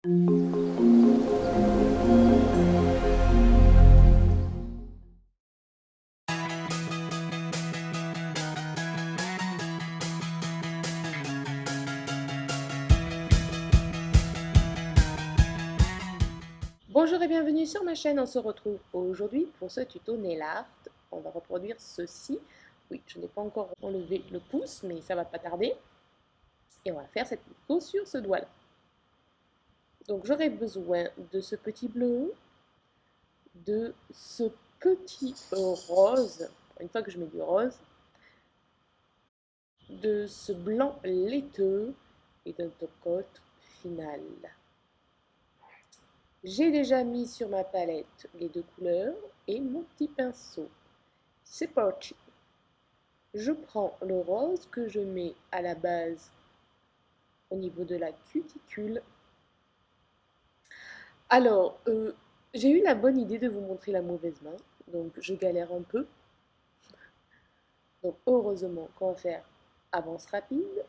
Bonjour et bienvenue sur ma chaîne, on se retrouve aujourd'hui pour ce tuto nail art. On va reproduire ceci. Oui, je n'ai pas encore enlevé le pouce, mais ça va pas tarder. Et on va faire cette peau sur ce doigt-là. Donc j'aurai besoin de ce petit bleu, de ce petit rose, une fois que je mets du rose, de ce blanc laiteux et d'un top-coat final. J'ai déjà mis sur ma palette les deux couleurs et mon petit pinceau. C'est parti. Je prends le rose que je mets à la base au niveau de la cuticule. Alors, j'ai eu la bonne idée de vous montrer la mauvaise main, donc je galère un peu. Donc heureusement qu'on va faire avance rapide.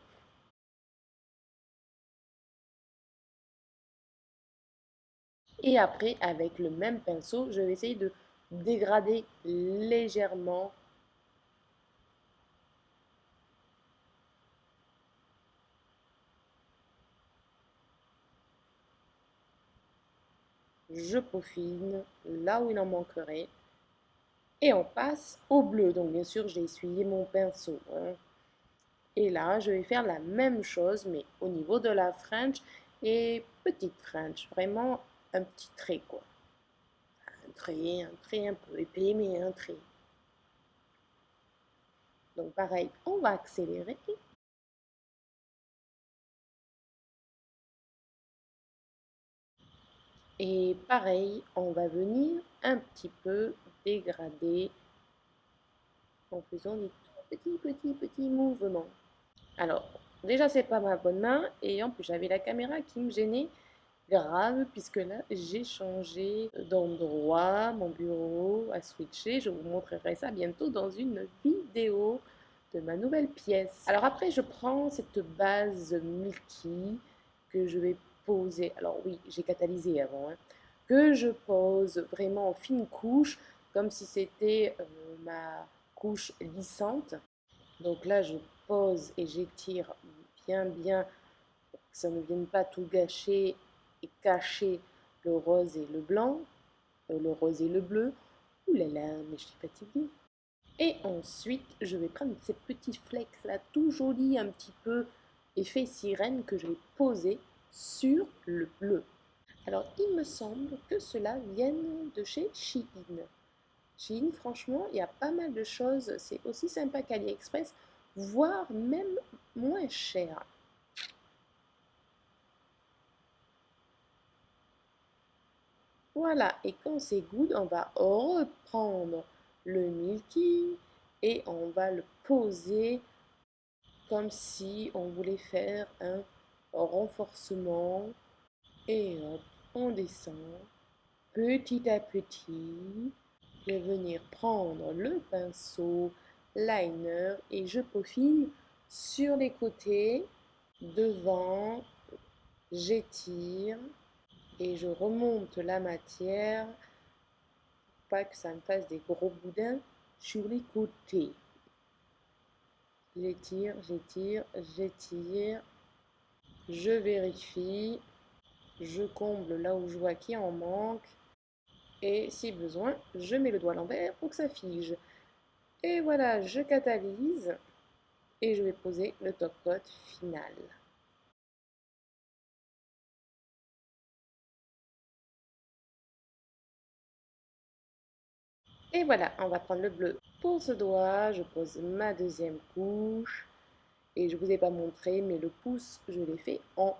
Et après, avec le même pinceau, je vais essayer de dégrader légèrement je peaufine là où il en manquerait. Et on passe au bleu. Donc bien sûr, j'ai essuyé mon pinceau, hein. Et là, je vais faire la même chose, mais au niveau de la French et petite French. Vraiment un petit trait, quoi. Un trait un peu épais, mais un trait. Donc pareil, on va accélérer. Et pareil, on va venir un petit peu dégrader en faisant des petits mouvements. Alors, déjà, c'est pas ma bonne main. Et en plus, j'avais la caméra qui me gênait grave, puisque là, j'ai changé d'endroit, mon bureau a switché. Je vous montrerai ça bientôt dans une vidéo de ma nouvelle pièce. Alors après, je prends cette base Milky que je vais poser. Alors oui, j'ai catalysé avant, hein, que je pose vraiment en fine couche, comme si c'était ma couche lissante. Donc là, je pose et j'étire bien pour que ça ne vienne pas tout gâcher et cacher le rose et le blanc, le rose et le bleu. Ouh là là, mais je suis fatiguée. Et ensuite, je vais prendre ces petits flecks là, tout jolis, un petit peu effet sirène, que je vais poser sur le bleu. Alors, il me semble que cela vienne de chez Shein. Shein, franchement, il y a pas mal de choses. C'est aussi sympa qu'AliExpress, voire même moins cher. Voilà, et quand c'est good, on va reprendre le Milky et on va le poser comme si on voulait faire un renforcement. Et hop, on descend petit à petit. Je vais venir prendre le pinceau liner et je peaufine sur les côtés, devant, j'étire et je remonte la matière pour pas que ça me fasse des gros boudins sur les côtés. J'étire, je vérifie, je comble là où je vois qu'il en manque et si besoin, je mets le doigt à l'envers pour que ça fige. Et voilà, je catalyse et je vais poser le top coat final. Et voilà, on va prendre le bleu pour ce doigt, je pose ma deuxième couche et je ne vous ai pas montré, mais le pouce, je l'ai fait en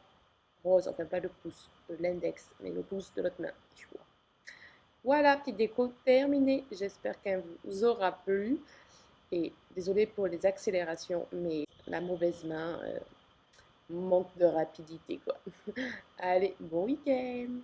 rose, enfin pas le pouce de l'index, mais le pouce de l'autre main, tu vois. Voilà, petite déco terminée, j'espère qu'elle vous aura plu et désolée pour les accélérations, mais la mauvaise main manque de rapidité quoi. Allez, bon week-end!